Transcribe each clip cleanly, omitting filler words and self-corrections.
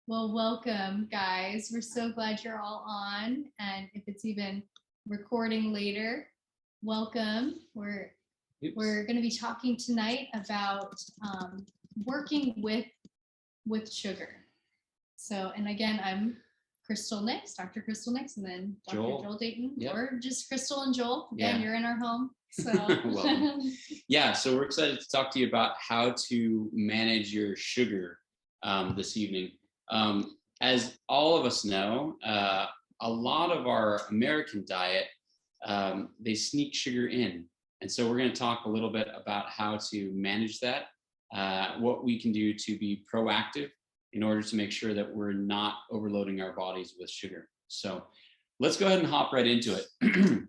Well, welcome, guys. We're so glad you're all on. And if it's even recording later, welcome. We're going to be talking tonight about working with sugar. So, and again, I'm Crystal Nix, Dr. Crystal Nix, and then Dr. Joel Dayton, or just Crystal and Joel. Again, you're in our home. So, so we're excited to talk to you about how to manage your sugar this evening. As all of us know, a lot of our American diet, they sneak sugar in. And so we're going to talk a little bit about how to manage that, what we can do to be proactive in order to make sure that we're not overloading our bodies with sugar. So let's go ahead and hop right into it.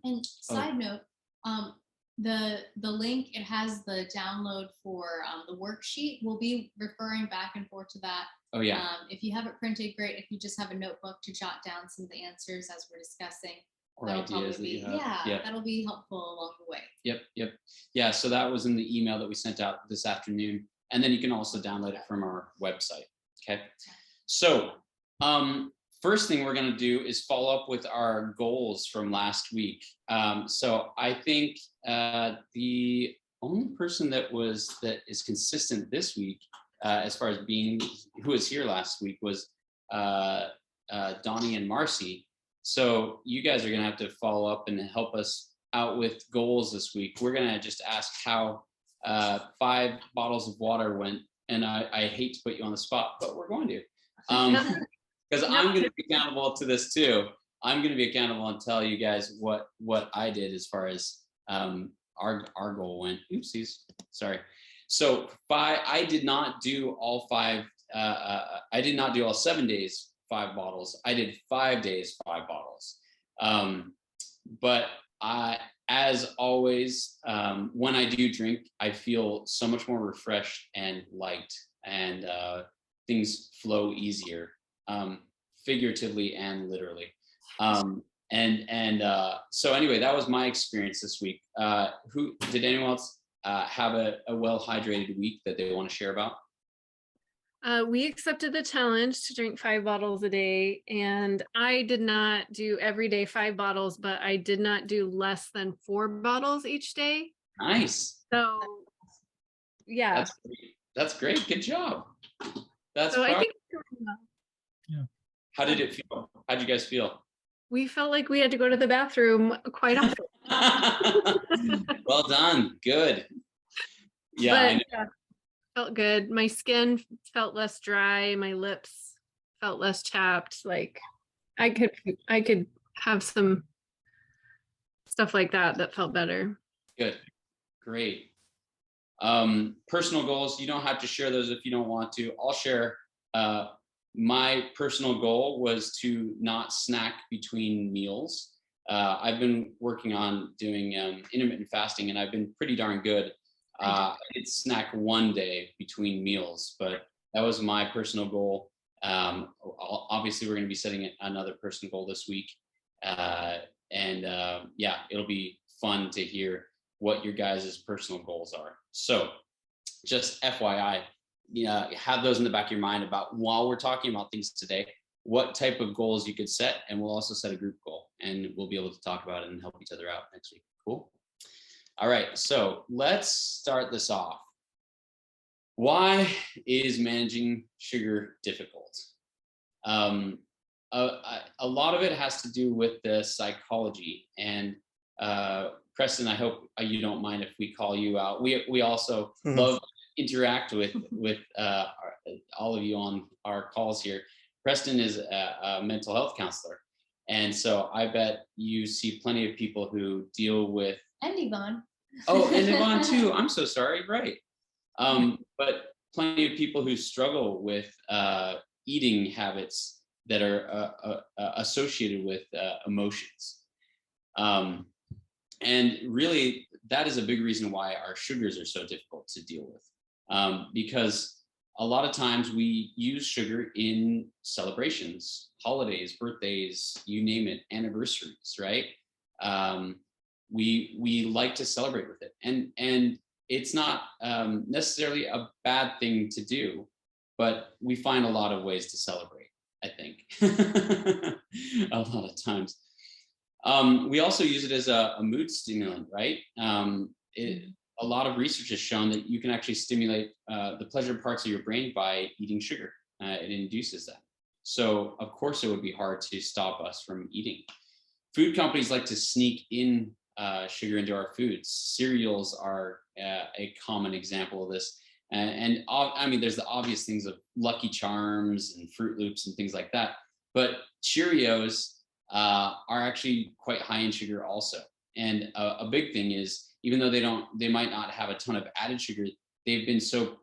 And side note, the link, it has the download for the worksheet. We'll be referring back and forth to that. Oh yeah. If you have it printed, great. If you just have a notebook to jot down some of the answers as we're discussing, or ideas that you have. That'll be helpful along the way. Yep. Yeah, so that was in the email that we sent out this afternoon. And then you can also download it from our website. Okay. So first thing we're going to do is follow up with our goals from last week. So I think the only person that is consistent this week, as far as who was here last week, was Donnie and Marcy. So you guys are going to have to follow up and help us out with goals this week. We're going to just ask how 5 bottles of water went. And I hate to put you on the spot, but we're going to. Because I'm going to be accountable to this too. I'm going to be accountable and tell you guys what I did as far as our goal went. Oopsies, sorry. So I did not do all 5. I did not do all 7 days 5 bottles. I did 5 days 5 bottles. But as always, when I do drink, I feel so much more refreshed and light, and things flow easier. Figuratively and literally. So anyway, that was my experience this week. Who did anyone else have a well-hydrated week that they want to share about? We accepted the challenge to drink 5 bottles a day, and I did not do every day 5 bottles, but I did not do less than 4 bottles each day. Nice. So yeah, that's great. Good job. I think. Yeah. How did it feel? How did you guys feel? We felt like we had to go to the bathroom quite often. Well done. Good. Yeah. Felt good. My skin felt less dry. My lips felt less chapped. Like I could have some stuff like that felt better. Good. Great. Personal goals. You don't have to share those if you don't want to. I'll share. My personal goal was to not snack between meals. I've been working on doing intermittent fasting, and I've been pretty darn good. I did snack 1 day between meals, but that was my personal goal. Obviously, we're going to be setting another personal goal this week. It'll be fun to hear what your guys' personal goals are. So just FYI, have those in the back of your mind about, while we're talking about things today, what type of goals you could set, and we'll also set a group goal, and we'll be able to talk about it and help each other out next week. Cool. All right, so let's start this off. Why is managing sugar difficult? A lot of it has to do with the psychology, and Preston, I hope you don't mind if we call you out. We also love interact with all of you on our calls here. Preston is a mental health counselor, and so I bet you see plenty of people who deal with. And Yvonne. Oh, and Yvonne too. I'm so sorry. Right. But plenty of people who struggle with eating habits that are associated with emotions. And really, that is a big reason why our sugars are so difficult to deal with. Because a lot of times we use sugar in celebrations, holidays, birthdays, you name it, anniversaries, right? We like to celebrate with it, and it's not necessarily a bad thing to do, but we find a lot of ways to celebrate. I think, a lot of times. We also use it as a mood stimulant, right? A lot of research has shown that you can actually stimulate the pleasure parts of your brain by eating sugar. It induces that. So of course it would be hard to stop us from eating. Food companies like to sneak in sugar into our foods. Cereals are a common example of this. And I mean, there's the obvious things of Lucky Charms and Fruit Loops and things like that. But Cheerios are actually quite high in sugar also. And a big thing is, even though they might not have a ton of added sugar, they've been so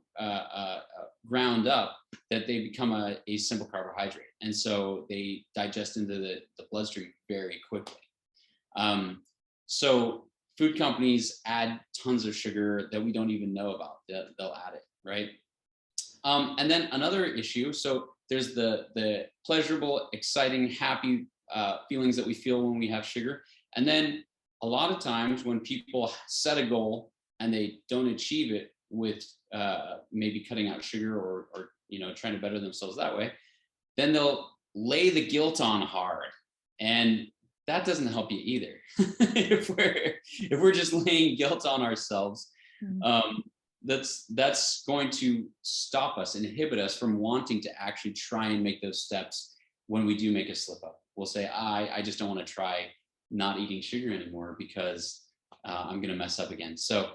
ground up that they become a simple carbohydrate. And so they digest into the bloodstream very quickly. So food companies add tons of sugar that we don't even know about. They'll add it, right? And then another issue, so there's the pleasurable, exciting, happy feelings that we feel when we have sugar. And then a lot of times when people set a goal and they don't achieve it with maybe cutting out sugar or trying to better themselves that way, then they'll lay the guilt on hard. And that doesn't help you either. if we're just laying guilt on ourselves, that's going to stop us, inhibit us from wanting to actually try and make those steps. When we do make a slip up, we'll say, I just don't want to try not eating sugar anymore because I'm going to mess up again. So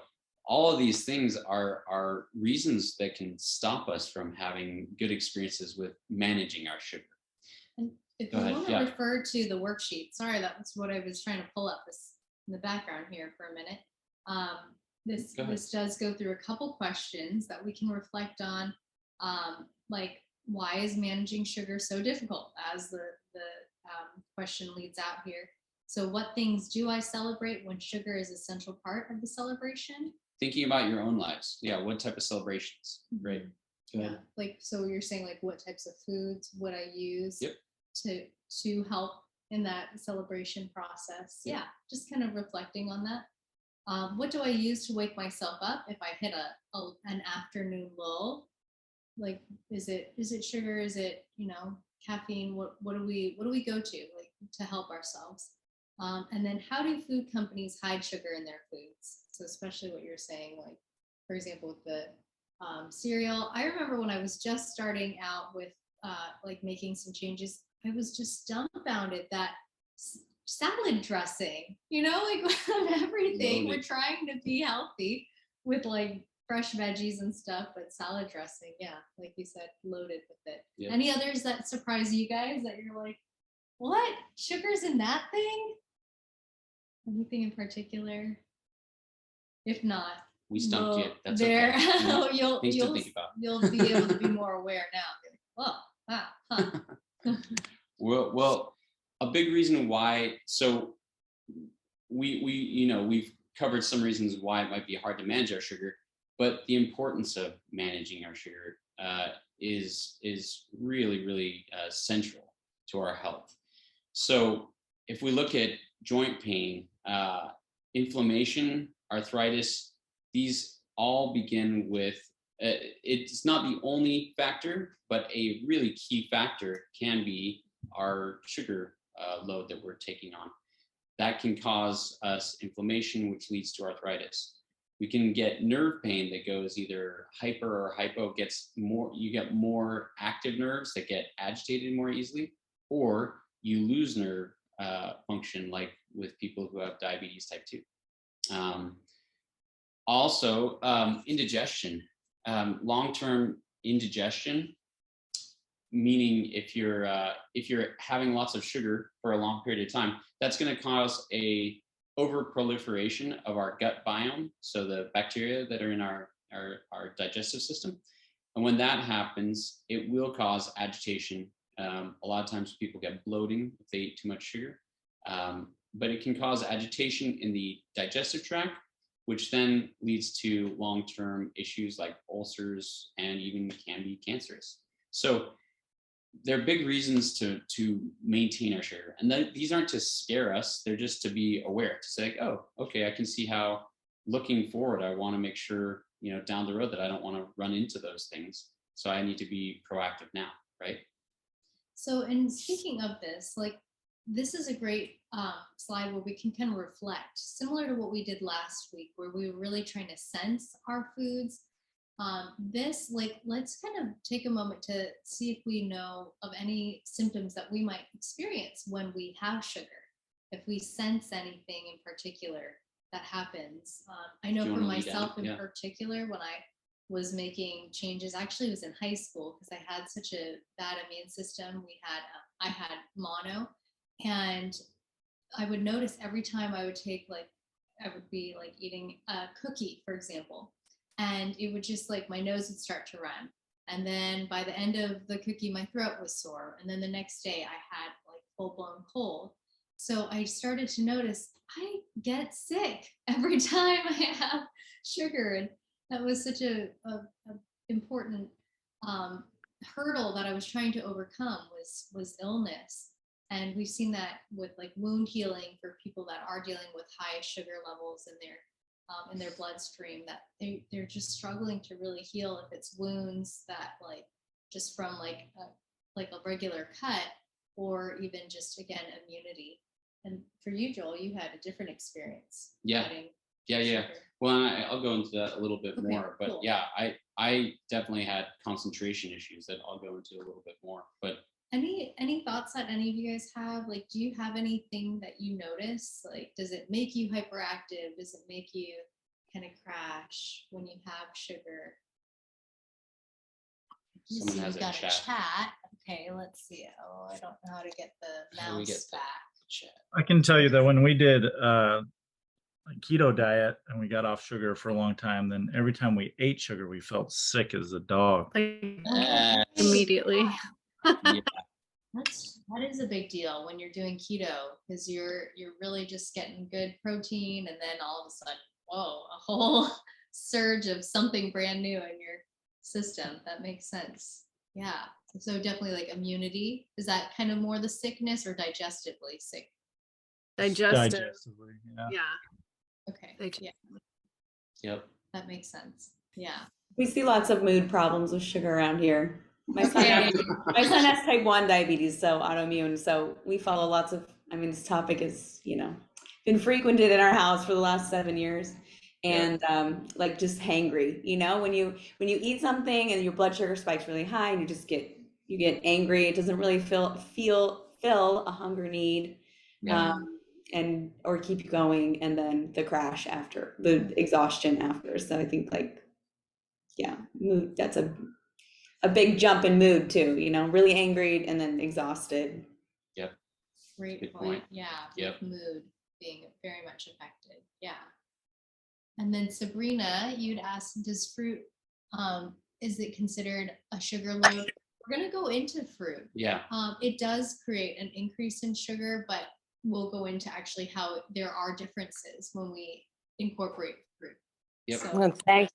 all of these things are reasons that can stop us from having good experiences with managing our sugar. And if you want to refer to the worksheet, sorry, that's what I was trying to pull up this in the background here for a minute. This does go through a couple questions that we can reflect on, like, why is managing sugar so difficult, as the question leads out here. So what things do I celebrate when sugar is a central part of the celebration? Thinking about your own lives. Yeah, what type of celebrations? Right. Yeah, like, so you're saying, like, what types of foods would I use to help in that celebration process? Yeah, just kind of reflecting on that. What do I use to wake myself up if I hit an afternoon lull? Like, is it sugar? Is it caffeine? What do we go to, like, to help ourselves? And then how do food companies hide sugar in their foods? So especially what you're saying, like, for example, with the cereal. I remember when I was just starting out with like making some changes, I was just dumbfounded that salad dressing, like, everything. We're trying to be healthy with, like, fresh veggies and stuff, but salad dressing, yeah, like you said, loaded with it. Yep. Any others that surprise you guys that you're like, what? Sugar's in that thing? Anything in particular? If not, we stumped you. That's there. Okay. You'll be able to be more aware now. Oh, wow. Huh. Well, a big reason why. So we've covered some reasons why it might be hard to manage our sugar, but the importance of managing our sugar is really, really central to our health. So if we look at joint pain, inflammation, arthritis, these all begin with, it's not the only factor, but a really key factor can be our sugar load that we're taking on. That can cause us inflammation, which leads to arthritis. We can get nerve pain that goes either hyper or hypo, you get more active nerves that get agitated more easily, or you lose nerve function, like with people who have diabetes type 2. Also, indigestion, long-term indigestion, meaning if you're having lots of sugar for a long period of time, that's going to cause a overproliferation of our gut biome, so the bacteria that are in our digestive system. And when that happens, it will cause agitation. A lot of times people get bloating if they eat too much sugar, but it can cause agitation in the digestive tract, which then leads to long-term issues like ulcers and even can be cancerous. So there are big reasons to maintain our sugar. And these aren't to scare us, they're just to be aware, to say, oh, okay, I can see how looking forward, I want to make sure, down the road that I don't want to run into those things. So I need to be proactive now, right? So, and speaking of this, like, this is a great slide where we can kind of reflect, similar to what we did last week, where we were really trying to sense our foods. This, like, let's kind of take a moment to see if we know of any symptoms that we might experience when we have sugar, if we sense anything in particular that happens. I know for myself in particular, when I was making changes, actually it was in high school because I had such a bad immune system. I had mono, and I would notice every time I would take, like, I would be like eating a cookie, for example, and it would just, like, my nose would start to run. And then by the end of the cookie, my throat was sore. And then the next day I had like full blown cold. So I started to notice I get sick every time I have sugar. And that was such a important hurdle that I was trying to overcome was illness. And we've seen that with, like, wound healing for people that are dealing with high sugar levels in their bloodstream, that they're just struggling to really heal if it's wounds that, like, just from like a regular cut, or even just, again, immunity. And for you, Joel, you had a different experience. Yeah. Well, I'll go into that a little bit more, but cool. Yeah, I definitely had concentration issues that I'll go into a little bit more. But any thoughts that any of you guys have? Like, do you have anything that you notice? Like, does it make you hyperactive? Does it make you kind of crash when you have sugar? Someone has a chat. Okay, let's see. Oh, I don't know how to get the mouse back. I can tell you that when we did a keto diet and we got off sugar for a long time, then every time we ate sugar, we felt sick as a dog. Immediately. Yeah. That is a big deal when you're doing keto, because you're really just getting good protein, and then all of a sudden, whoa, a whole surge of something brand new in your system. That makes sense. Yeah. So definitely, like, immunity. Is that kind of more the sickness, or digestively sick? Digestively, yeah. Okay. Yeah. Yep. That makes sense. Yeah. We see lots of mood problems with sugar around here. My son has type 1 diabetes, so autoimmune. So we follow lots of, this topic is, been frequented in our house for the last 7 years. And like, just hangry, when you eat something and your blood sugar spikes really high and you get angry, it doesn't really fill a hunger need, or keep you going, and then the crash after, the exhaustion after. So I think, like, mood, that's a big jump in mood too, really angry and then exhausted. Yep. Great point. Yeah. Yep. Mood being very much affected. Yeah. And then Sabrina, you'd asked, does fruit, is it considered a sugar load? We're going to go into fruit. Yeah. It does create an increase in sugar, but we'll go into actually how there are differences when we incorporate fruit. Yep. So, thanks.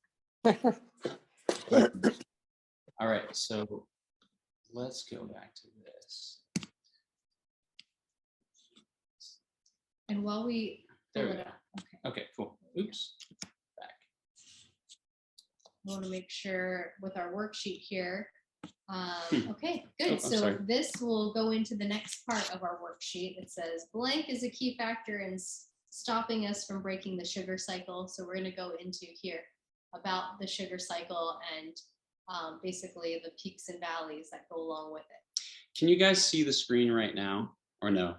All right, so let's go back to this. And while we there pull we it go. up. Okay, cool. Oops. Back. I want to make sure with our worksheet here. Okay, good. So this will go into the next part of our worksheet. It says blank is a key factor in stopping us from breaking the sugar cycle. So we're going to go into here about the sugar cycle and basically the peaks and valleys that go along with it. Can you guys see the screen right now, or no?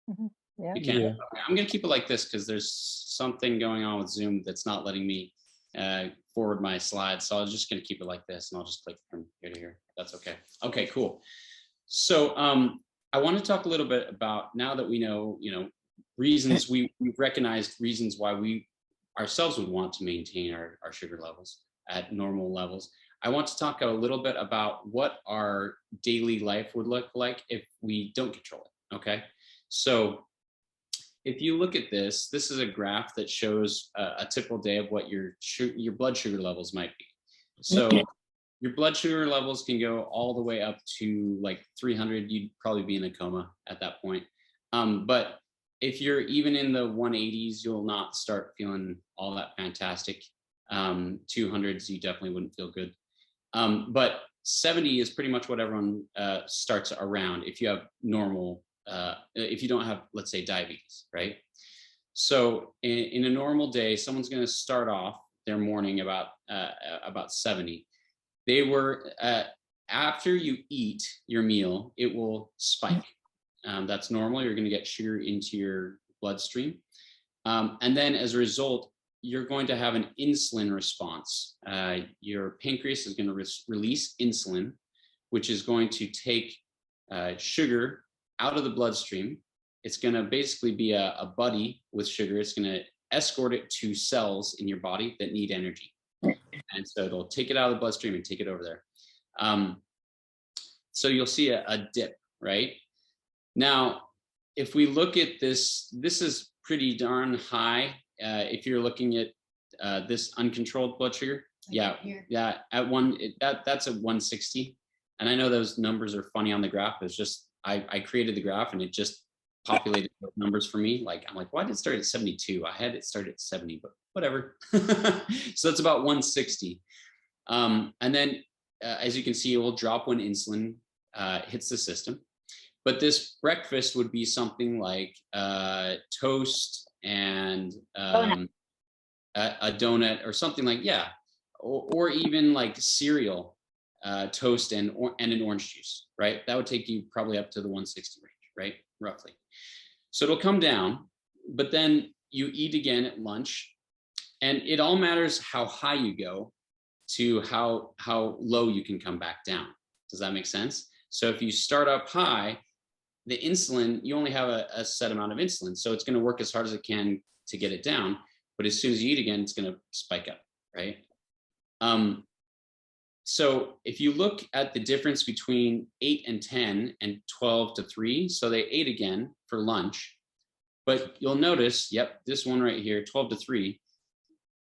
Mm-hmm. Yeah. You can. Yeah. I'm going to keep it like this because there's something going on with Zoom that's not letting me forward my slides. So I'm just going to keep it like this, and I'll just click from here to here. That's okay. Okay, cool. So I want to talk a little bit about, now that we know, reasons, we've recognized reasons why we ourselves would want to maintain our sugar levels at normal levels. I want to talk a little bit about what our daily life would look like if we don't control it. Okay, so if you look at this, this is a graph that shows a typical day of what your blood sugar levels might be. So your blood sugar levels can go all the way up to like 300. You'd probably be in a coma at that point. But if you're even in the 180s, you'll not start feeling all that fantastic. 200s, you definitely wouldn't feel good. But 70 is pretty much what everyone starts around if you have normal, if you don't have, let's say, diabetes, right? So in a normal day, someone's going to start off their morning about 70. They were, after you eat your meal, it will spike. That's normal. You're going to get sugar into your bloodstream. And then as a result, you're going to have an insulin response. Your pancreas is going to release insulin, which is going to take sugar out of the bloodstream. It's going to basically be a buddy with sugar. It's going to escort it to cells in your body that need energy. And so it'll take it out of the bloodstream and take it over there. So you'll see a dip, right? Now, if we look at this, this is pretty darn high. If you're looking at this uncontrolled blood sugar, yeah, at that's a 160. And I know those numbers are funny on the graph. It's just, I created the graph and it just populated those numbers for me. Like, I'm like, why did it start at 72? I had it start at 70, but whatever. So that's about 160. And then as you can see, it will drop when insulin hits the system. But this breakfast would be something like toast and a donut or something like, yeah, or even like cereal, toast and an orange juice, right? That would take you probably up to the 160 range, right? Roughly. So it'll come down, but then you eat again at lunch, and it all matters how high you go to how low you can come back down. Does that make sense? So if you start up high, the insulin, you only have a set amount of insulin. So it's going to work as hard as it can to get it down. But as soon as you eat again, it's going to spike up, right? So if you look at the difference between 8 and 10 and 12 to 3, so they ate again for lunch, but you'll notice, yep, this one right here, 12 to 3,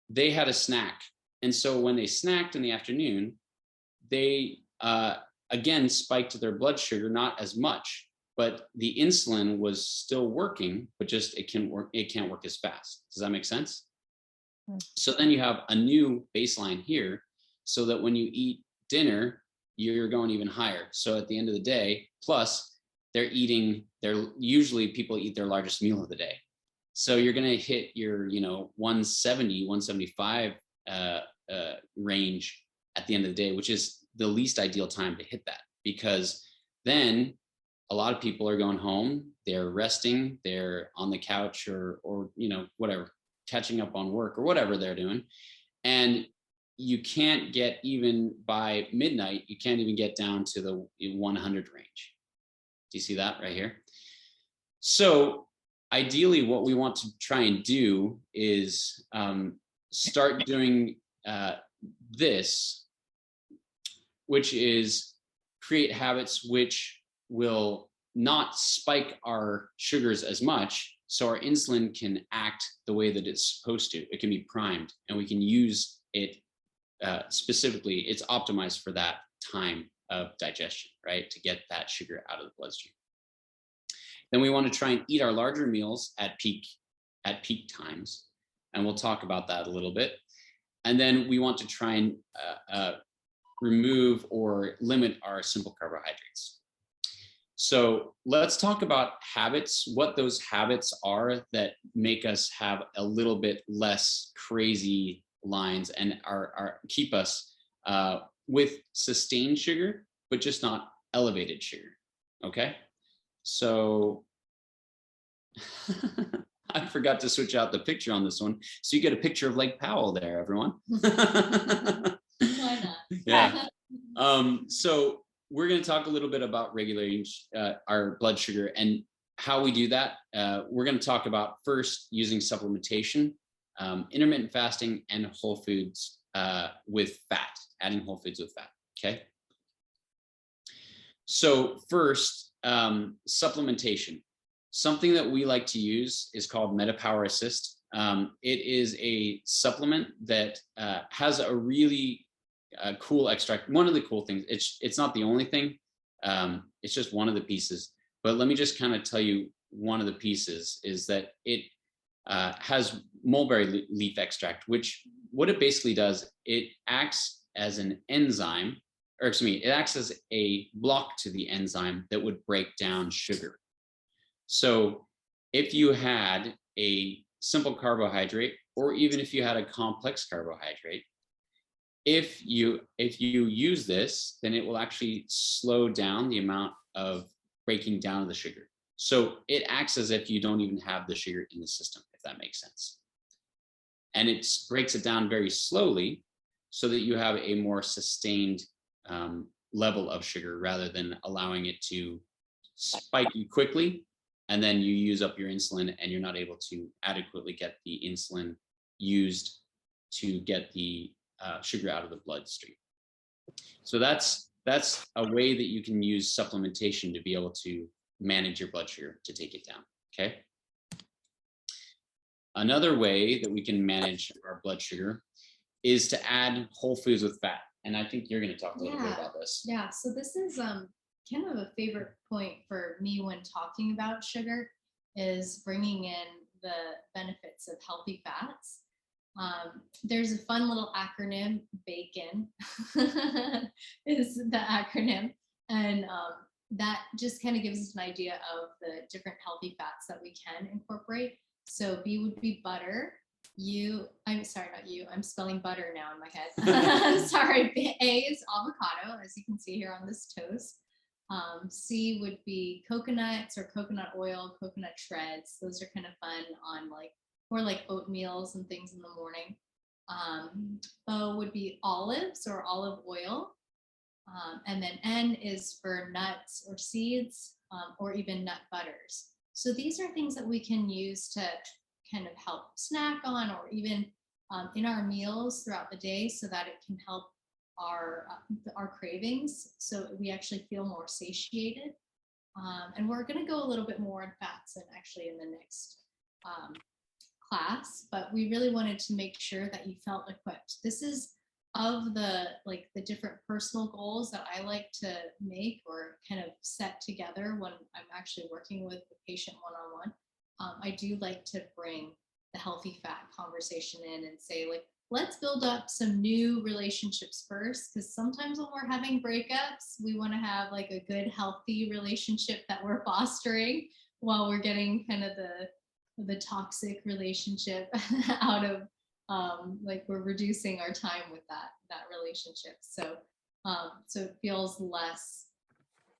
they had a snack. And so when they snacked in the afternoon, they again spiked their blood sugar, not as much, but the insulin was still working, but just it can't work as fast. Does that make sense? So then you have a new baseline here, so that when you eat dinner, you're going even higher. So at the end of the day, plus usually people eat their largest meal of the day. So you're going to hit your, 170, 175 range at the end of the day, which is the least ideal time to hit that, because then a lot of people are going home, they're resting, they're on the couch or whatever, catching up on work or whatever they're doing. And you can't get, even by midnight, you can't even get down to the 100 range. Do you see that right here? So ideally what we want to try and do is start doing this, which is create habits which will not spike our sugars as much, so our insulin can act the way that it's supposed to. It can be primed, and we can use it specifically. It's optimized for that time of digestion, right? To get that sugar out of the bloodstream. Then we want to try and eat our larger meals at peak times, and we'll talk about that a little bit. And then we want to try and remove or limit our simple carbohydrates. So let's talk about habits, what those habits are that make us have a little bit less crazy lines and keep us with sustained sugar, but just not elevated sugar. Okay. So I forgot to switch out the picture on this one. So you get a picture of Lake Powell there, everyone. Why not? Yeah. So we're going to talk a little bit about regulating our blood sugar and how we do that. We're going to talk about first using supplementation, intermittent fasting, and whole foods with fat, adding whole foods with fat. Okay. So first, supplementation. Something that we like to use is called MetaPower Assist. It is a supplement that has a really cool extract. One of the cool things, it's not the only thing, it's just one of the pieces, but let me just kind of tell you one of the pieces is that it has mulberry leaf extract, which what it basically does, it acts as an enzyme or excuse me, it acts as a block to the enzyme that would break down sugar. So if you had a simple carbohydrate, or even if you had a complex carbohydrate, if you use this, then it will actually slow down the amount of breaking down of the sugar. So it acts as if you don't even have the sugar in the system, if that makes sense. And it breaks it down very slowly so that you have a more sustained level of sugar rather than allowing it to spike you quickly. And then you use up your insulin and you're not able to adequately get the insulin used to get the sugar out of the bloodstream. So that's a way that you can use supplementation to be able to manage your blood sugar, to take it down, okay? Another way that we can manage our blood sugar is to add whole foods with fat. And I think you're going to talk a little bit about this. Yeah, so this is kind of a favorite point for me when talking about sugar, is bringing in the benefits of healthy fats. There's a fun little acronym, BACON is the acronym. And that just kind of gives us an idea of the different healthy fats that we can incorporate. So B would be butter. I'm sorry, not you. I'm spelling butter now in my head. I'm sorry. A is avocado, as you can see here on this toast. C would be coconuts or coconut oil, coconut shreds. Those are kind of fun on like oatmeals and things in the morning. O would be olives or olive oil. And then N is for nuts or seeds, or even nut butters. So these are things that we can use to kind of help snack on, or even in our meals throughout the day, so that it can help our cravings, so we actually feel more satiated. And we're going to go a little bit more in fats and actually in the next class, but we really wanted to make sure that you felt equipped. This is of the different personal goals that I like to make or kind of set together when I'm actually working with the patient one-on-one. I do like to bring the healthy fat conversation in and say, like, let's build up some new relationships first, because sometimes when we're having breakups, we want to have like a good, healthy relationship that we're fostering while we're getting kind of the toxic relationship out of we're reducing our time with that relationship. So so it feels less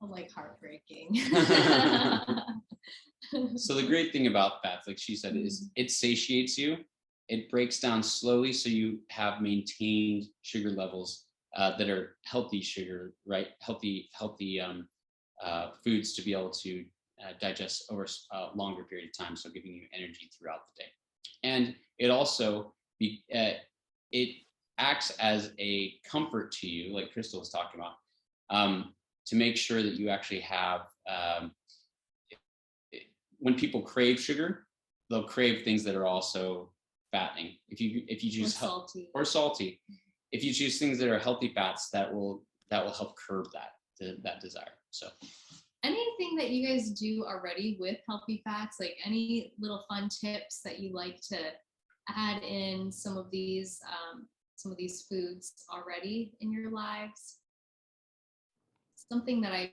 like heartbreaking. So the great thing about fats, like she said, is it satiates you. It breaks down slowly, so you have maintained sugar levels that are healthy sugar, right? Healthy foods to be able to digest over a longer period of time, so giving you energy throughout the day. And it also it acts as a comfort to you, like Crystal was talking about, to make sure that you actually have. When people crave sugar, they'll crave things that are also fattening. If you choose or salty, if you choose things that are healthy fats, that will help curb that desire. So anything that you guys do already with healthy fats, like any little fun tips that you like to add in some of these foods already in your lives? Something that I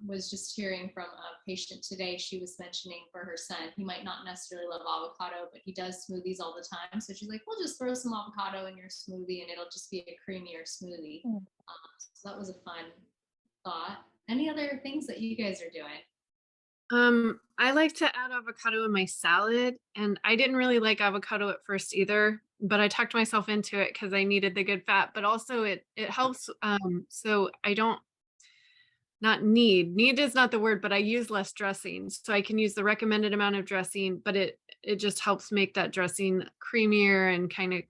was just hearing from a patient today, she was mentioning for her son, he might not necessarily love avocado, but he does smoothies all the time. So she's like, we'll just throw some avocado in your smoothie and it'll just be a creamier smoothie. So that was a fun thought. Any other things that you guys are doing? I like to add avocado in my salad, and I didn't really like avocado at first either, but I talked myself into it because I needed the good fat, but also it helps. So I don't, not need is not the word, but I use less dressing. So I can use the recommended amount of dressing, but it just helps make that dressing creamier and kind of,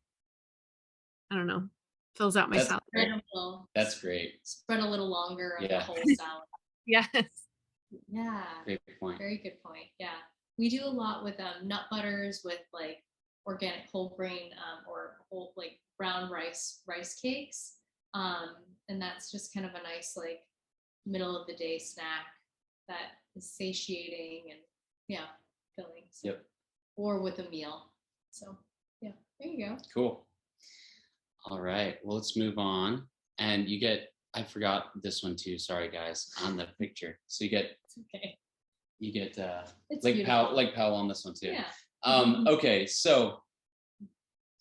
I don't know, fills out my salad. That's great. Spread a little longer on the whole salad. Yes. Yeah. Great point. Very good point. Yeah. We do a lot with nut butters with like organic whole grain or whole like brown rice cakes. And that's just kind of a nice like middle of the day snack that is satiating and filling. So. Yep. Or with a meal. So yeah, there you go. Cool. All right. Well, let's move on. And you get I forgot this one too. Sorry guys, on the picture. So you get It's okay. Lake beautiful. Powell on this one too. Yeah. Okay, so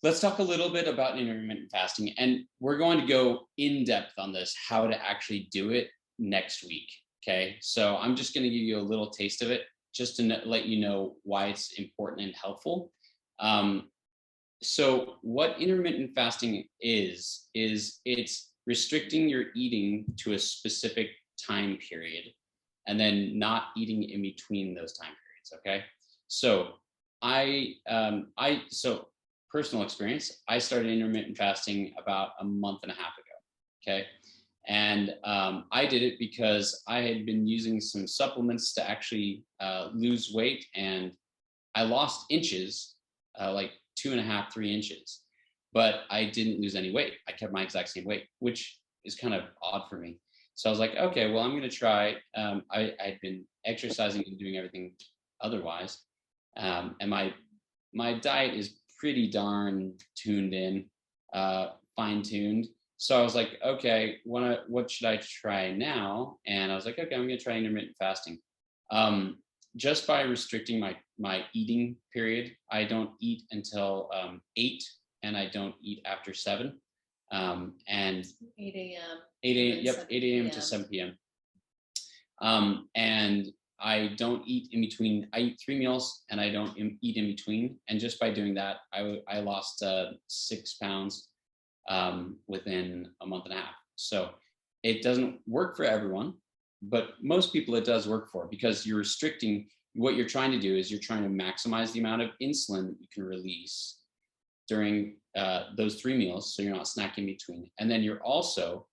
let's talk a little bit about intermittent fasting, and we're going to go in depth on this, how to actually do it next week. Okay, so I'm just going to give you a little taste of it, just to let you know why it's important and helpful. So what intermittent fasting is it's restricting your eating to a specific time period and then not eating in between those time periods. Okay, so so personal experience, I started intermittent fasting about a month and a half ago. Okay, and I did it because I had been using some supplements to actually lose weight, and I lost inches, like 2.5, 3 inches, but I didn't lose any weight. I kept my exact same weight, which is kind of odd for me. So I was like, okay, well, I'm going to try. I'd been exercising and doing everything otherwise. And my diet is pretty darn tuned in, fine-tuned. So I was like, okay, what should I try now? And I was like, okay, I'm going to try intermittent fasting. Just by restricting my eating period, I don't eat until 8, and I don't eat after 7. And 8 a.m. 8 a.m. and Yep, 7 8 a.m. p.m. to 7 p.m. And I don't eat in between. I eat 3 meals, and I don't eat in between. And just by doing that, I lost 6 pounds within a month and a half. So it doesn't work for everyone, but most people it does work for, because you're restricting. What you're trying to do is you're trying to maximize the amount of insulin that you can release during those 3 meals, so you're not snacking in between. And then you're also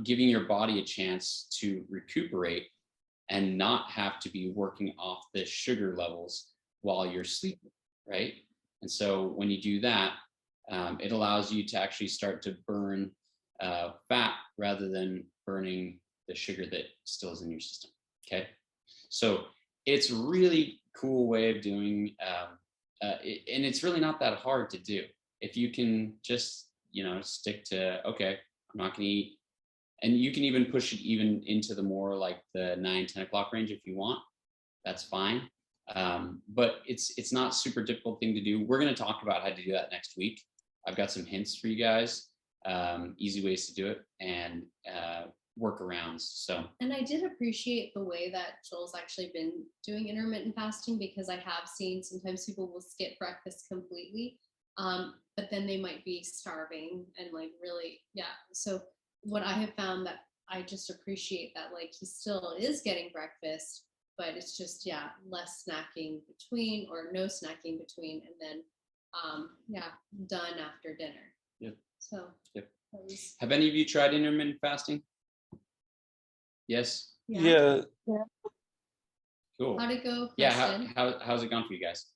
giving your body a chance to recuperate and not have to be working off the sugar levels while you're sleeping, right? And so when you do that, it allows you to actually start to burn fat rather than burning the sugar that still is in your system. Okay, so it's a really cool way of doing, and it's really not that hard to do if you can just stick to, okay, I'm not going to eat, and you can even push it even into the more like the 9-10 o'clock range if you want. That's fine, but it's not super difficult thing to do. We're going to talk about how to do that next week. I've got some hints for you guys, easy ways to do it, and workarounds. So, and I did appreciate the way that Joel's actually been doing intermittent fasting, because I have seen sometimes people will skip breakfast completely, but then they might be starving and like really, yeah. So what I have found that I just appreciate that, like, he still is getting breakfast, but it's just, less snacking between, or no snacking between, and then done after dinner. Yep. So yep. Was, have any of you tried intermittent fasting? Yes. Yeah. Cool. How'd it go, Preston? How's it gone for you guys?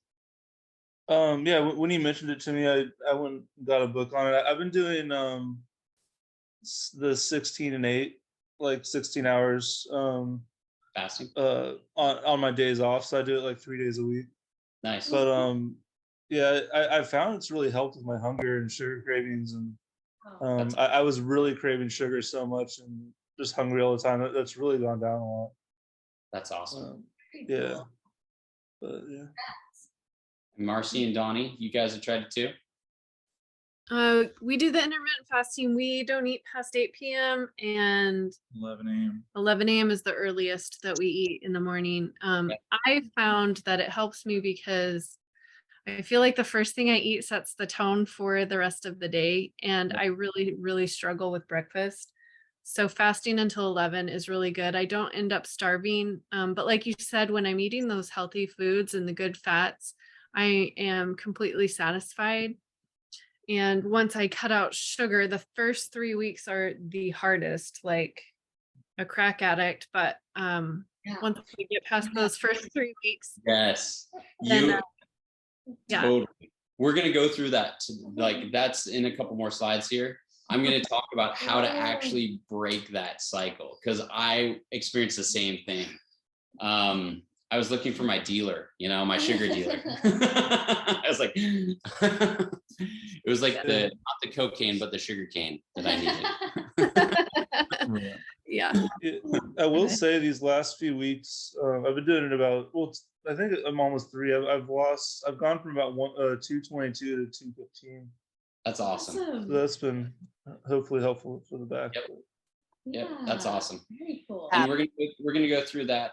Yeah, when he mentioned it to me, I went and got a book on it. I've been doing the 16 and 8, like 16 hours fasting on my days off. So I do it like 3 days a week. Nice. But yeah, I found it's really helped with my hunger and sugar cravings, and I was really craving sugar so much and just hungry all the time. That's really gone down a lot. That's awesome. Yeah. Cool. But yeah. Marcy and Donnie, you guys have tried it too? We do the intermittent fasting. We don't eat past 8 p.m. and 11 a.m. 11 a.m. is the earliest that we eat in the morning. I found that it helps me because I feel like the first thing I eat sets the tone for the rest of the day. And I really, really struggle with breakfast. So fasting until 11 is really good. I don't end up starving. But like you said, when I'm eating those healthy foods and the good fats, I am completely satisfied. And once I cut out sugar, the first 3 weeks are the hardest, like a crack addict. But once we get past those first 3 weeks, yes, then, totally. We're gonna go through that. Like that's in a couple more slides here. I'm gonna talk about how to actually break that cycle, because I experienced the same thing. I was looking for my dealer, my sugar dealer. I was like, it was like not the cocaine, but the sugar cane that I needed. Yeah. I will say these last few weeks, I've been doing it about, I think I'm almost 3. I've gone from about 222 to 215. That's awesome. So that's been hopefully helpful for the back. Yep. Yep, that's awesome. Very cool. And we're gonna go through that,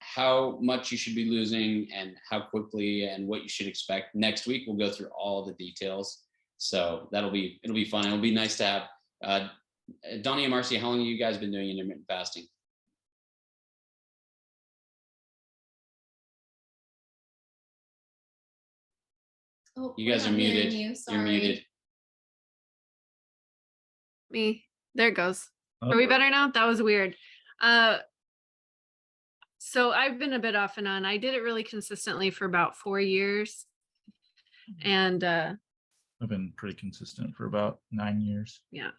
how much you should be losing and how quickly and what you should expect. Next week we'll go through all the details. So it'll be fun. It'll be nice to have Donnie and Marcy. How long have you guys been doing intermittent fasting? Oh, You guys we're are not hearing muted. you, You're sorry. muted. Me. There it goes. Oh. Are we better now? That was weird. So I've been a bit off and on. I did it really consistently for about 4 years. And I've been pretty consistent for about 9 years. yeah.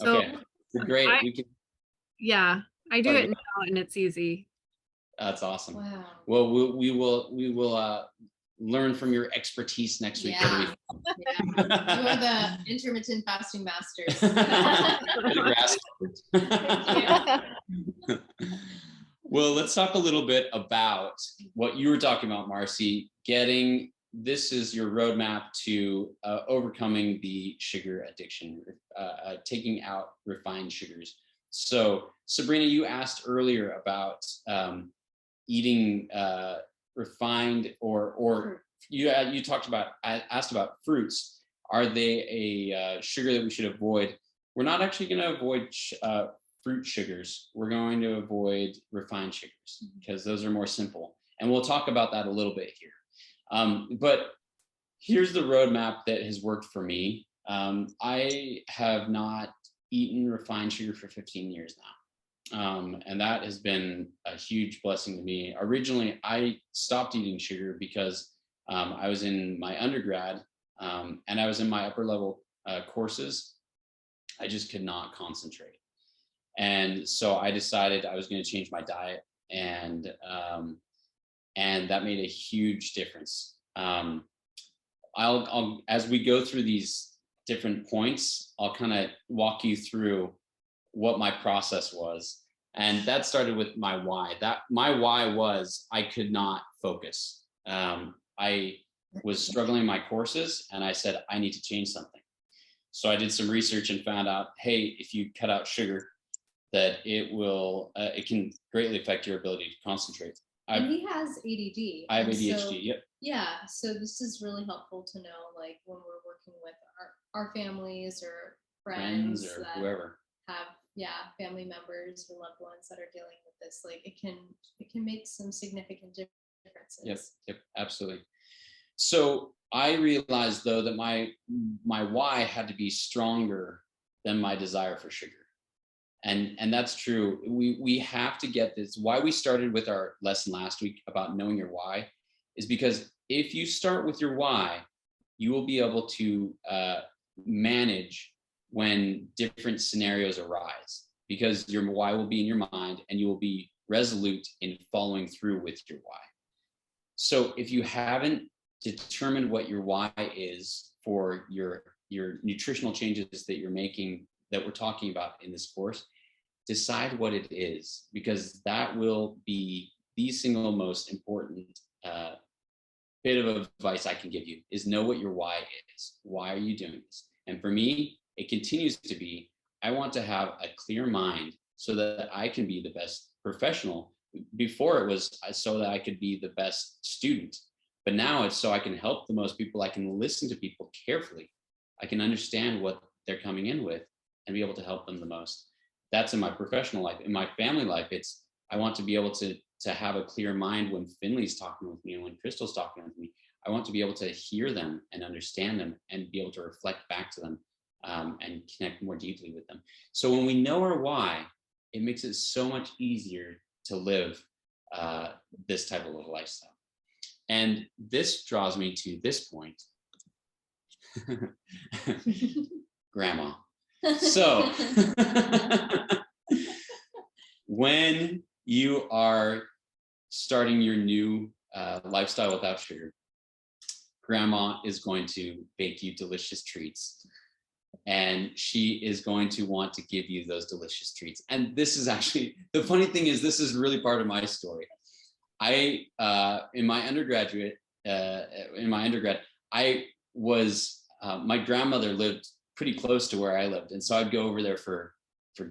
So Okay, great. I- We can. yeah, I do Sorry. it now and it's easy. That's awesome. Wow. Well, we will learn from your expertise next week. Yeah. Yeah. You are the intermittent fasting masters. Well, let's talk a little bit about what you were talking about, Marcy. This is your roadmap to overcoming the sugar addiction, taking out refined sugars. So, Sabrina, you asked earlier about eating refined or you asked about fruits. Are they a sugar that we should avoid? We're not actually going to avoid fruit sugars. We're going to avoid refined sugars because those are more simple. And we'll talk about that a little bit here. But here's the roadmap that has worked for me. I have not eaten refined sugar for 15 years now. And that has been a huge blessing to me. Originally, I stopped eating sugar because I was in my undergrad and I was in my upper level courses. I just could not concentrate. And so I decided I was going to change my diet, and that made a huge difference. I'll as we go through these different points, I'll kind of walk you through what my process was. And that started with my why. My why was I could not focus. I was struggling in my courses and I said, I need to change something. So I did some research and found out, hey, if you cut out sugar, that it can greatly affect your ability to concentrate. And he has ADD. I have and ADHD, so, yep. Yeah, so this is really helpful to know, like when we're working with our families or friends or that whoever have family members or loved ones that are dealing with this. Like it can make some significant differences. Yep, absolutely. So I realized though that my why had to be stronger than my desire for sugar. And that's true. We have to get this. Why we started with our lesson last week about knowing your why is because if you start with your why, you will be able to manage when different scenarios arise, because your why will be in your mind and you will be resolute in following through with your why. So if you haven't determined what your why is for your nutritional changes that you're making, that we're talking about in this course, decide what it is, because that will be the single most important bit of advice I can give you, is know what your why is. Why are you doing this? And for me, it continues to be, I want to have a clear mind so that I can be the best professional. Before it was so that I could be the best student, but now it's so I can help the most people. I can listen to people carefully. I can understand what they're coming in with and be able to help them the most. That's in my professional life. In my family life, it's, I want to be able to have a clear mind when Finley's talking with me and when Crystal's talking with me. I want to be able to hear them and understand them and be able to reflect back to them and connect more deeply with them. So when we know our why, it makes it so much easier to live this type of a lifestyle. And this draws me to this point. Grandma. So when you are starting your new lifestyle without sugar, Grandma is going to bake you delicious treats. and she is going to want to give you those delicious treats. And this is actually, the funny thing is, this is really part of my story. In my undergrad, I was, my grandmother lived pretty close to where I lived. And so I'd go over there for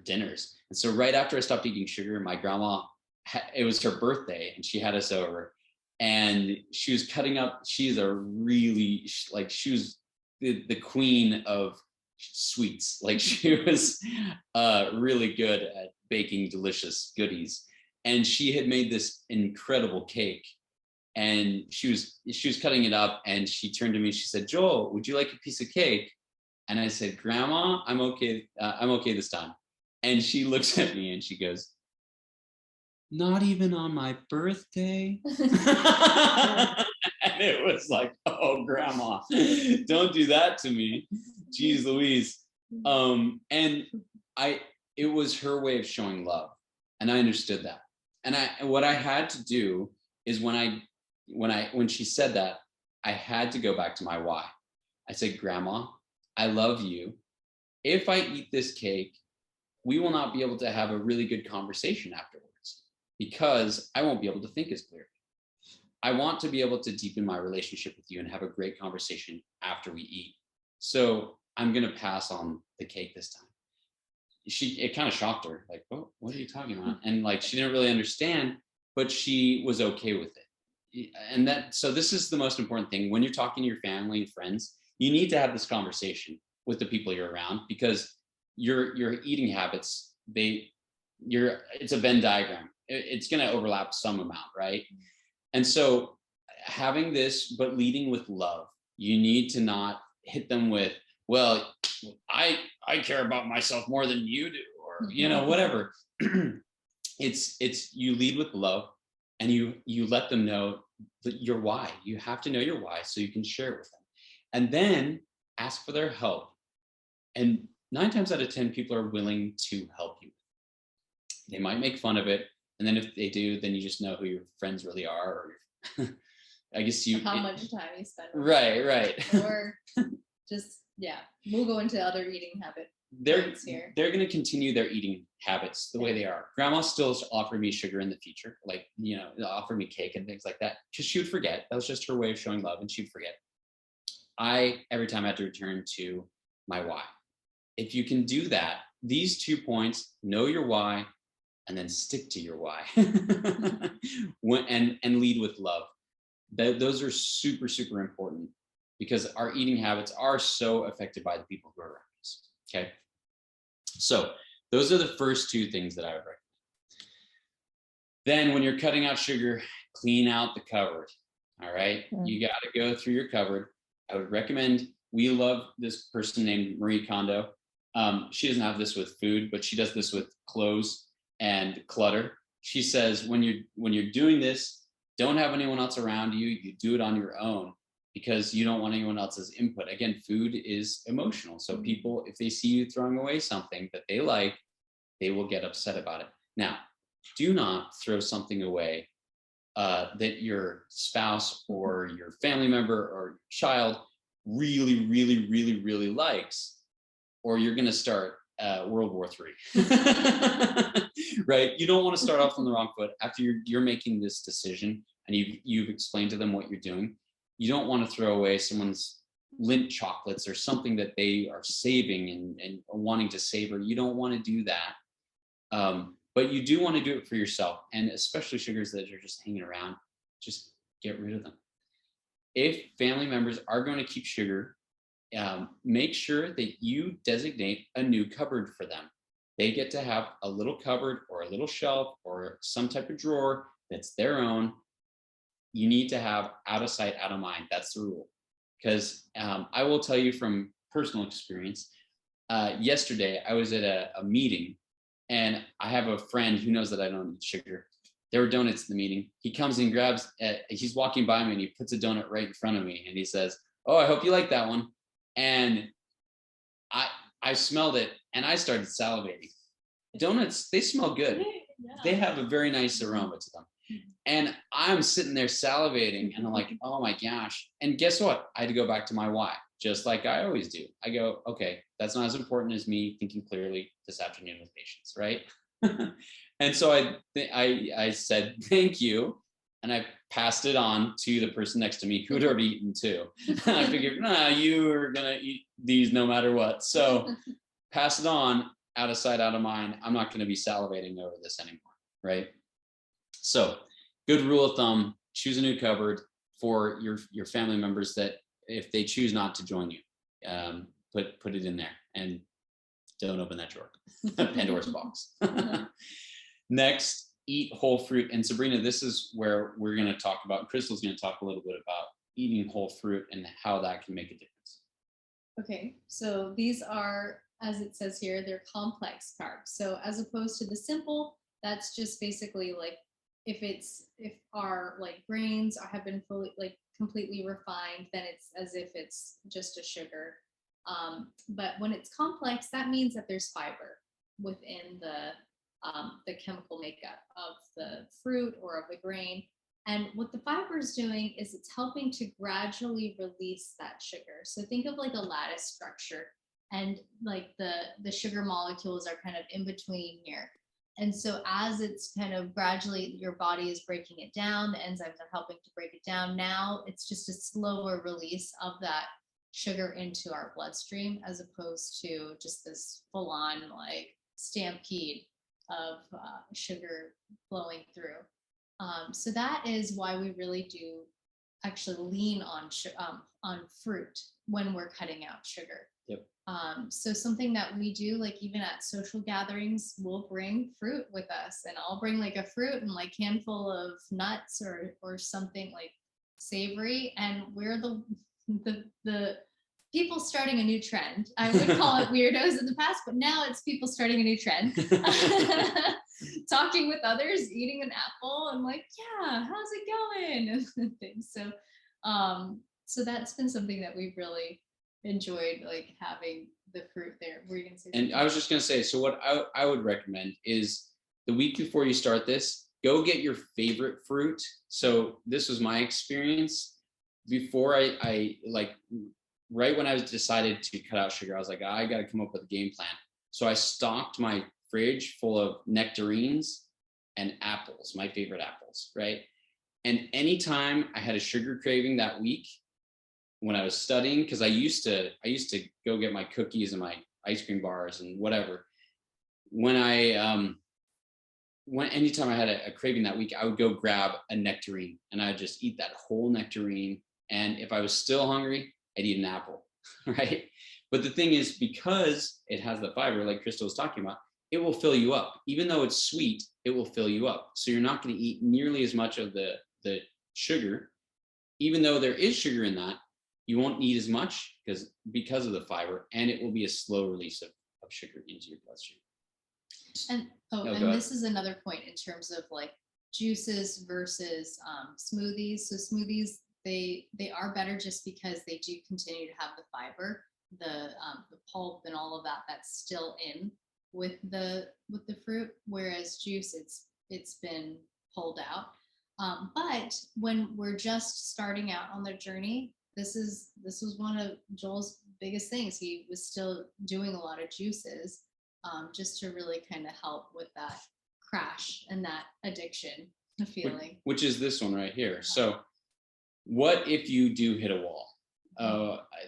dinners. And so right after I stopped eating sugar, my grandma, it was her birthday and she had us over, and she was cutting up, she's a really, like, she was the queen of sweets. Like, she was really good at baking delicious goodies. And she had made this incredible cake, and she was cutting it up, and she turned to me, she said, "Joel, would you like a piece of cake?" And I said, "Grandma, I'm okay this time." And she looks at me and she goes, "Not even on my birthday?" And it was like, oh, Grandma, don't do that to me. Jeez Louise. And it was her way of showing love. And I understood that. And what I had to do is when she said that, I had to go back to my why. I said, "Grandma, I love you. If I eat this cake, we will not be able to have a really good conversation afterwards, because I won't be able to think as clearly. I want to be able to deepen my relationship with you and have a great conversation after we eat. So I'm going to pass on the cake this time." It kind of shocked her, like, "Oh, what are you talking about?" And like, she didn't really understand, but she was okay with it. And so this is the most important thing. When you're talking to your family and friends, you need to have this conversation with the people you're around, because your eating habits, it's a Venn diagram. It's going to overlap some amount, right? And so having this, but leading with love, you need to not hit them with, "Well, I care about myself more than you do," or, whatever. It's you lead with love, and you let them know that your why. You have to know your why so you can share it with them. And then ask for their help. And 9 times out of 10, people are willing to help you. They might make fun of it. And then if they do, then you just know who your friends really are. Or I guess How much time you spend. Right. Or just, we'll go into other eating habits. They're going to continue their eating habits the way they are. Grandma still offered me sugar in the future, like, offer me cake and things like that, because she would forget. That was just her way of showing love, and she'd forget. Every time I had to return to my why. If you can do that, these 2 points, know your why, and then stick to your why, and lead with love. Those are super, super important, because our eating habits are so affected by the people who are around us. Okay. So those are the first 2 things that I would recommend. Then when you're cutting out sugar, clean out the cupboard. All right. You got to go through your cupboard. I would recommend, we love this person named Marie Kondo. She doesn't have this with food, but she does this with clothes and clutter. She says, when you're doing this, don't have anyone else around you. You do it on your own, because you don't want anyone else's input. Again, food is emotional. So people, if they see you throwing away something that they like, they will get upset about it. Now, do not throw something away that your spouse or your family member or child really, really, really, really likes, or you're going to start World War III. Right? You don't want to start off on the wrong foot after you're making this decision and you've explained to them what you're doing. You don't want to throw away someone's Lindt chocolates or something that they are saving and wanting to savor. You don't want to do that. But you do want to do it for yourself, and especially sugars that are just hanging around, just get rid of them. If family members are going to keep sugar, make sure that you designate a new cupboard for them. They get to have a little cupboard or a little shelf or some type of drawer that's their own. You need to have out of sight, out of mind. That's the rule. Because I will tell you from personal experience, yesterday I was at a meeting, and I have a friend who knows that I don't eat sugar. There were donuts in the meeting. He comes and grabs, he's walking by me and he puts a donut right in front of me and he says, "Oh, I hope you like that one." And I smelled it and I started salivating. Donuts, they smell good. They have a very nice aroma to them. And I'm sitting there salivating and I'm like, oh my gosh. And guess what? I had to go back to my why. just like I always do. I go, okay, that's not as important as me thinking clearly this afternoon with patients, right? And so I said thank you, and I passed it on to the person next to me who had already eaten too. I figured, nah, you are gonna eat these no matter what. So pass it on, out of sight, out of mind. I'm not gonna be salivating over this anymore, right? So good rule of thumb, choose a new cupboard for your family members that if they choose not to join you, put it in there and don't open that drawer. Pandora's box. Next, eat whole fruit. And Sabrina, this is where we're going to talk about, Crystal's going to talk a little bit about eating whole fruit and how that can make a difference. Okay, so these are, as it says here, they're complex carbs. So as opposed to the simple, that's just basically like if our like grains have been fully like completely refined, then it's as if it's just a sugar. But when it's complex, that means that there's fiber within the chemical makeup of the fruit or of the grain. And what the fiber is doing is it's helping to gradually release that sugar. So think of like a lattice structure, and like the sugar molecules are kind of in between here. And so as it's kind of gradually, your body is breaking it down, the enzymes are helping to break it down. Now it's just a slower release of that sugar into our bloodstream, as opposed to just this full on like stampede of sugar flowing through. So that is why we really do actually lean on fruit when we're cutting out sugar. Yep. So something that we do, like even at social gatherings, we'll bring fruit with us, and I'll bring like a fruit and like handful of nuts or something like savory, and we're the people starting a new trend. I would call it weirdos in the past, but now it's people starting a new trend. Talking with others, eating an apple, and like, yeah, how's it going? And things. So that's been something that we've really enjoyed, like having the fruit there. Were you gonna say something? And I was just gonna say, so what I would recommend is the week before you start this, go get your favorite fruit. So this was my experience. Before I like, right when I was decided to cut out sugar, I was like, I got to come up with a game plan. So I stocked my fridge full of nectarines and apples, my favorite apples, right? And anytime I had a sugar craving that week when I was studying, because I used to go get my cookies and my ice cream bars and whatever. Anytime I had a craving that week, I would go grab a nectarine and I'd just eat that whole nectarine. And if I was still hungry, I'd eat an apple, right? But the thing is, because it has the fiber, like Crystal was talking about, it will fill you up. Even though it's sweet, it will fill you up. So you're not going to eat nearly as much of the sugar. Even though there is sugar in that, you won't need as much because of the fiber, and it will be a slow release of sugar into your bloodstream. And this is another point in terms of like juices versus smoothies. So smoothies, they are better just because they do continue to have the fiber, the pulp and all of that that's still in with the fruit, whereas juice, it's been pulled out. But when we're just starting out on the journey, this was one of Joel's biggest things. He was still doing a lot of juices, just to really kind of help with that crash and that addiction feeling. Which is this one right here. So what if you do hit a wall?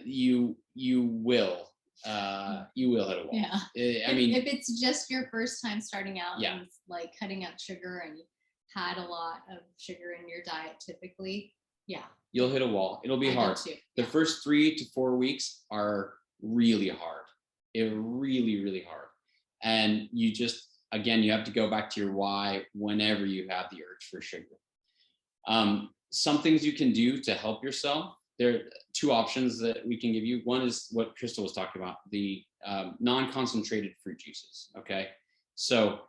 You will hit a wall. Yeah. I mean, if it's just your first time starting out, yeah, and it's like cutting out sugar, and you had a lot of sugar in your diet typically, yeah, you'll hit a wall. It'll be hard. The first 3 to 4 weeks are really hard. They're really, really hard. And you just, again, you have to go back to your why whenever you have the urge for sugar. Some things you can do to help yourself. There are 2 options that we can give you. One is what Crystal was talking about, the non-concentrated fruit juices, okay? So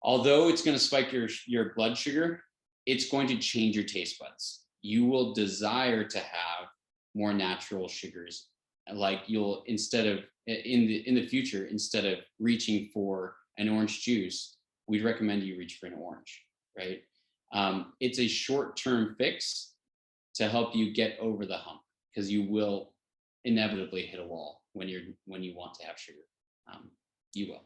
although it's going to spike your blood sugar, it's going to change your taste buds. You will desire to have more natural sugars. Like you'll, instead of, in the future, instead of reaching for an orange juice, we'd recommend you reach for an orange, right? It's a short-term fix to help you get over the hump, because you will inevitably hit a wall when you want to have sugar. You will.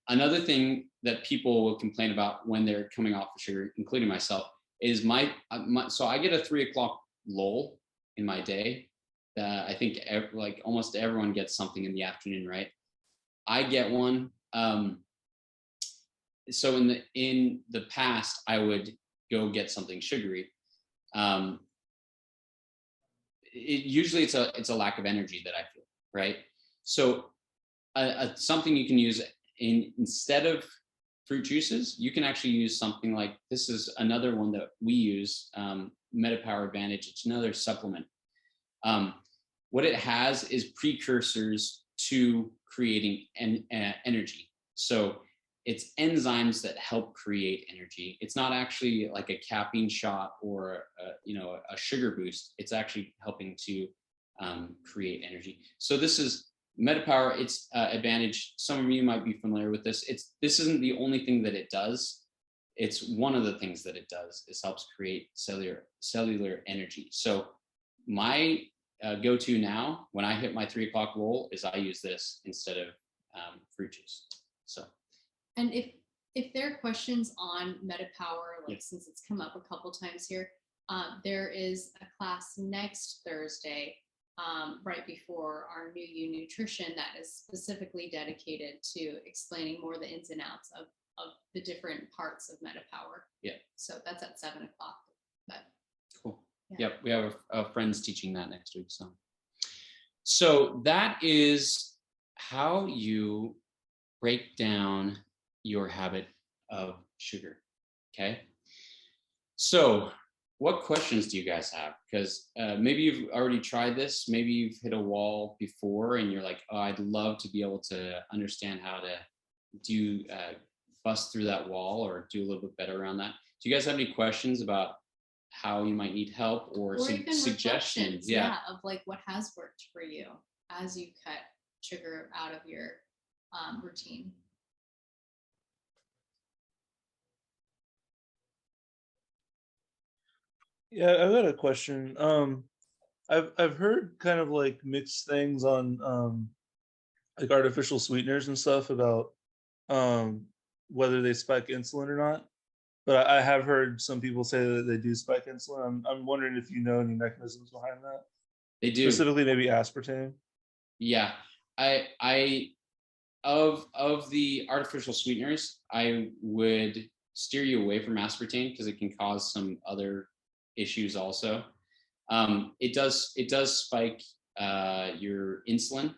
Another thing that people will complain about when they're coming off of sugar, including myself, is so I get a 3 o'clock lull in my day. I think like almost everyone gets something in the afternoon, right? I get one. So in the past, I would go get something sugary. Usually it's a lack of energy that I feel, right? So something you can use instead of fruit juices, you can actually use something like, this is another one that we use, MetaPower Advantage. It's another supplement. What it has is precursors to creating energy. So it's enzymes that help create energy. It's not actually like a caffeine shot or a sugar boost. It's actually helping to create energy. So this is MetaPower. It's Advantage. Some of you might be familiar with this. This isn't the only thing that it does. It's one of the things that it does is helps create cellular energy. So my go-to now when I hit my 3 o'clock lull is I use this instead of fruit juice. So. And if there are questions on MetaPower, like since it's come up a couple times here, there is a class next Thursday, right before our New You Nutrition, that is specifically dedicated to explaining more the ins and outs of the different parts of MetaPower. Yeah. So that's at 7 o'clock. But cool. Yeah. Yep, we have friends teaching that next week. So that is how you break down your habit of sugar. Okay. So what questions do you guys have? Because maybe you've already tried this. Maybe you've hit a wall before and you're like, oh, I'd love to be able to understand how to do bust through that wall or do a little bit better around that. Do you guys have any questions about how you might need help or even suggestions? Of like what has worked for you as you cut sugar out of your routine. Yeah, I've got a question. I've heard kind of like mixed things on like artificial sweeteners and stuff about whether they spike insulin or not. But I have heard some people say that they do spike insulin. I'm wondering if you know any mechanisms behind that. They do. Specifically, maybe aspartame. Yeah, I of the artificial sweeteners, I would steer you away from aspartame because it can cause some other issues also. It does spike your insulin.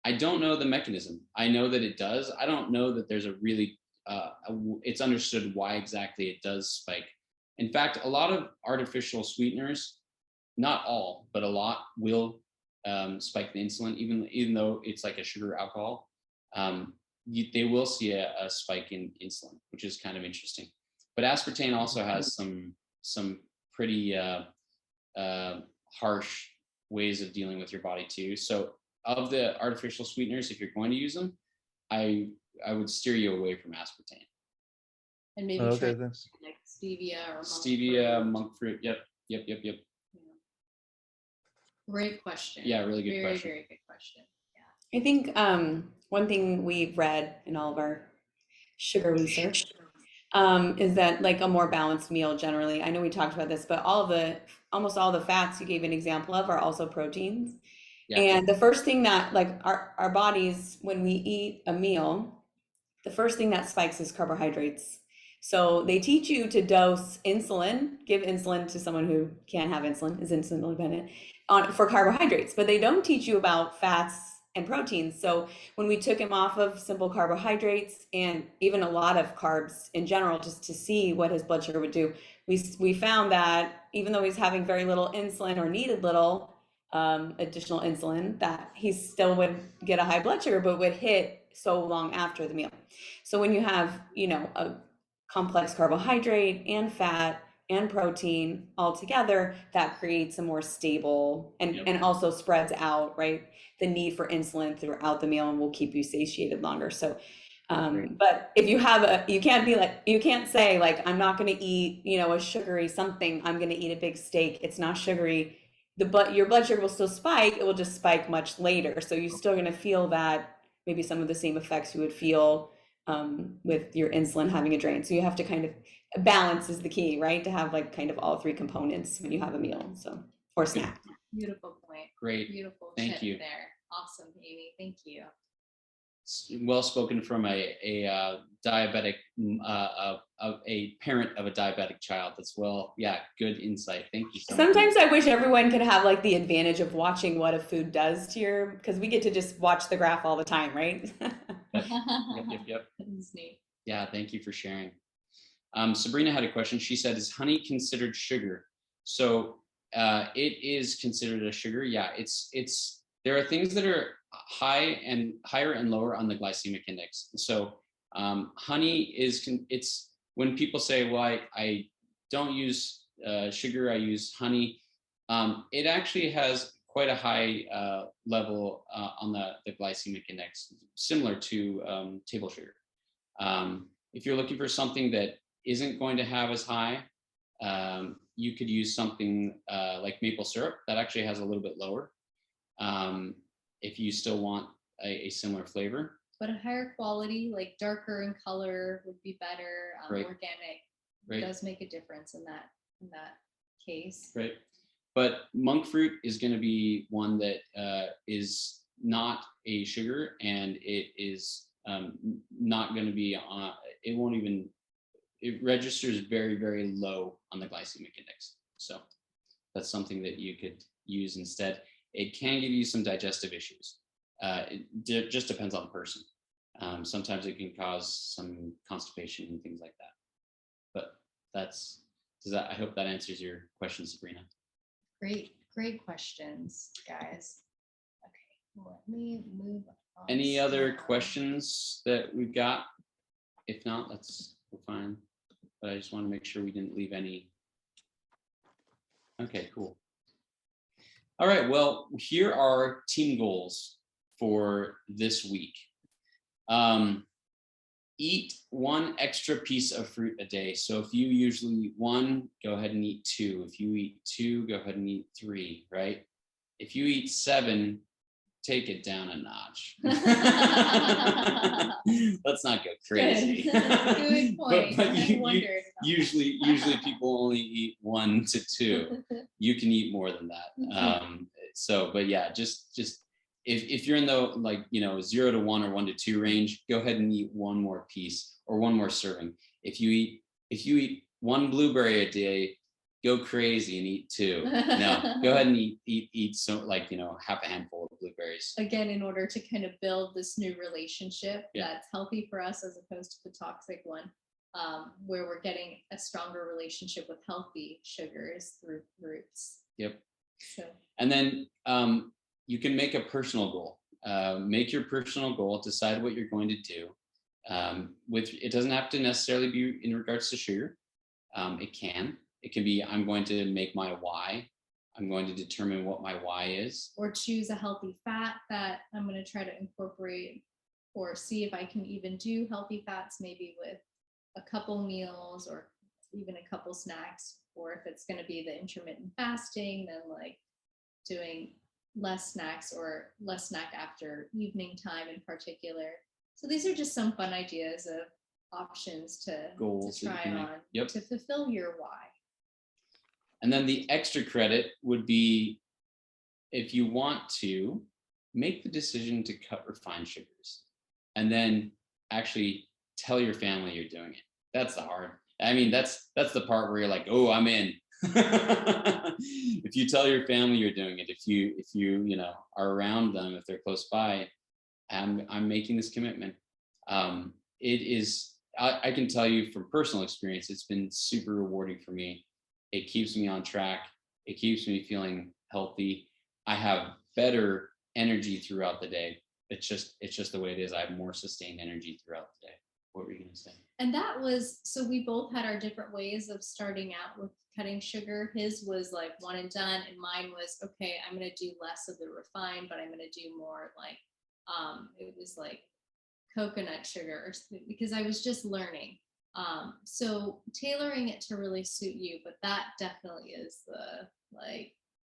I don't know the mechanism. I know that it does. I don't know that there's a really it's understood why exactly it does spike. In fact, a lot of artificial sweeteners, not all, but a lot will spike the insulin, even though it's like a sugar alcohol. They will see a spike in insulin, which is kind of interesting. But aspartame also has some pretty harsh ways of dealing with your body too. So of the artificial sweeteners, if you're going to use them, I would steer you away from aspartame. And maybe try like stevia or monk fruit. Yep. Yeah. Great question. Yeah, really good question. Very good question. Yeah. I think one thing we've read in all of our sugar research is that like a more balanced meal generally. I know we talked about this, but almost all the fats you gave an example of are also proteins. Yeah. And the first thing that like our bodies, when we eat a meal, the first thing that spikes is carbohydrates. So they teach you to dose insulin, give insulin to someone who can't have insulin, is insulin dependent, for carbohydrates, but they don't teach you about fats and proteins. So when we took him off of simple carbohydrates and even a lot of carbs in general, just to see what his blood sugar would do, we found that even though he's having very little insulin or needed little additional insulin, that he still would get a high blood sugar, but would hit so long after the meal. So when you have, a complex carbohydrate and fat and protein all together, that creates a more stable and also spreads out, right, the need for insulin throughout the meal and will keep you satiated longer. So but if you have you can't say like, I'm not going to eat, a sugary something, I'm going to eat a big steak. It's not sugary. your blood sugar will still spike, it will just spike much later. So you're still going to feel that, maybe some of the same effects you would feel with your insulin having a drain. So you have to kind of, balance is the key, right? To have like kind of all three components when you have a meal, so, or snack. Beautiful point. Great. Beautiful Thank tip you. there. Awesome, Amy. Thank you. Well spoken from a diabetic, a parent of a diabetic child. That's good insight. Thank you so much. Sometimes I wish everyone could have like the advantage of watching what a food does to your, because we get to just watch the graph all the time, right? Yep. This is neat. Yeah, thank you for sharing. Sabrina had a question. She said, is honey considered sugar? So it is considered a sugar. Yeah, it's there are things that are higher and lower on the glycemic index. So honey it's when people say, well, I don't use sugar, I use honey. It actually has quite a high level on the glycemic index, similar to table sugar. If you're looking for something that isn't going to have as high, you could use something like maple syrup that actually has a little bit lower. If you still want a similar flavor. But a higher quality, like darker in color, would be better. Right. Organic does make a difference in that case. Right. But monk fruit is going to be one that is not a sugar, and it is not going to be on. It registers very, very low on the glycemic index. So that's something that you could use instead. It can give you some digestive issues. It just depends on the person. Sometimes it can cause some constipation and things like that. But I hope that answers your question, Sabrina. Great questions, guys. Okay, let me move on. Any other questions that we've got? If not, we're fine. But I just want to make sure we didn't leave any. Okay, cool. All right, well, here are team goals for this week. Eat one extra piece of fruit a day. So if you usually eat one, go ahead and eat two. If you eat two, go ahead and eat three, right? If you eat seven, take it down a notch. Let's not go crazy. Good point. But usually people only eat 1 to 2. You can eat more than that. But yeah, just if you're in the 0 to 1 or 1 to 2 range, go ahead and eat one more piece or one more serving. If you eat one blueberry a day, go crazy and eat 2. No, go ahead and eat so half a handful of blueberries. Again, in order to kind of build this new relationship that's healthy for us as opposed to the toxic one, where we're getting a stronger relationship with healthy sugars through fruits. Yep. So. And then you can make a personal goal. Make your personal goal. Decide what you're going to do. It doesn't have to necessarily be in regards to sugar. It can be, I'm going to make my why. I'm going to determine what my why is. Or choose a healthy fat that I'm going to try to incorporate, or see if I can even do healthy fats, maybe with a couple meals or even a couple snacks. Or if it's going to be the intermittent fasting, then doing less snacks or less snack after evening time in particular. So these are just some fun ideas of options to try on to fulfill your why. And then the extra credit would be, if you want to, make the decision to cut refined sugars and then actually tell your family you're doing it. That's the hard. That's the part where you're like, oh, I'm in. If you tell your family you're doing it, if you are around them, if they're close by, I'm making this commitment. It is, I can tell you from personal experience, it's been super rewarding for me. It keeps me on track. It keeps me feeling healthy. I have better energy throughout the day. It's just the way it is. I have more sustained energy throughout the day. What were you going to say? And that was, so we both had our different ways of starting out with cutting sugar. His was like one and done, and mine was, okay, I'm going to do less of the refined, but I'm going to do more it was like coconut sugar, because I was just learning. So tailoring it to really suit you, but that definitely is the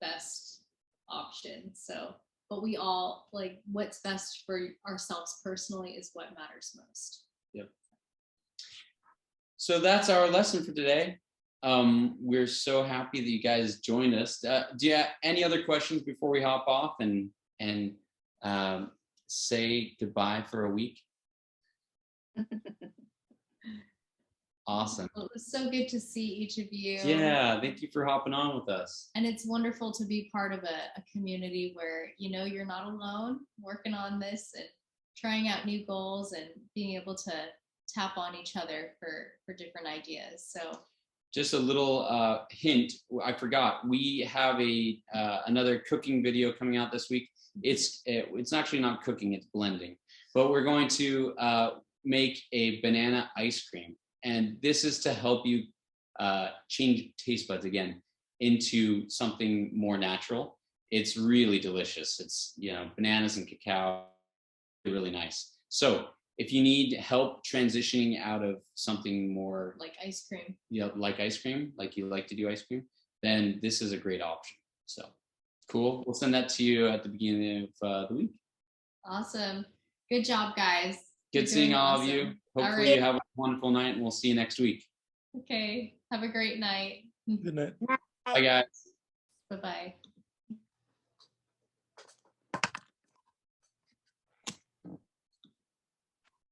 best option. So, but we all like what's best for ourselves personally is what matters most. Yep. So that's our lesson for today. We're so happy that you guys joined us. Do you have any other questions before we hop off and say goodbye for a week? Awesome. Well, it was so good to see each of you. Yeah, thank you for hopping on with us. And it's wonderful to be part of a community where, you know, you're not alone working on this and trying out new goals and being able to tap on each other for different ideas. So just a little hint, I forgot, we have another cooking video coming out this week. It's actually not cooking, it's blending, but we're going to make a banana ice cream. And this is to help you change taste buds again into something more natural. It's really delicious. It's, you know, bananas and cacao, really nice. So if you need help transitioning out of something more like ice cream, like ice cream, like you like to do ice cream, then this is a great option. So cool. We'll send that to you at the beginning of the week. Awesome. Good job, guys. Good seeing all of you. Hopefully you have a wonderful night, and we'll see you next week. Okay. Have a great night. Good night. Bye, guys. Bye-bye.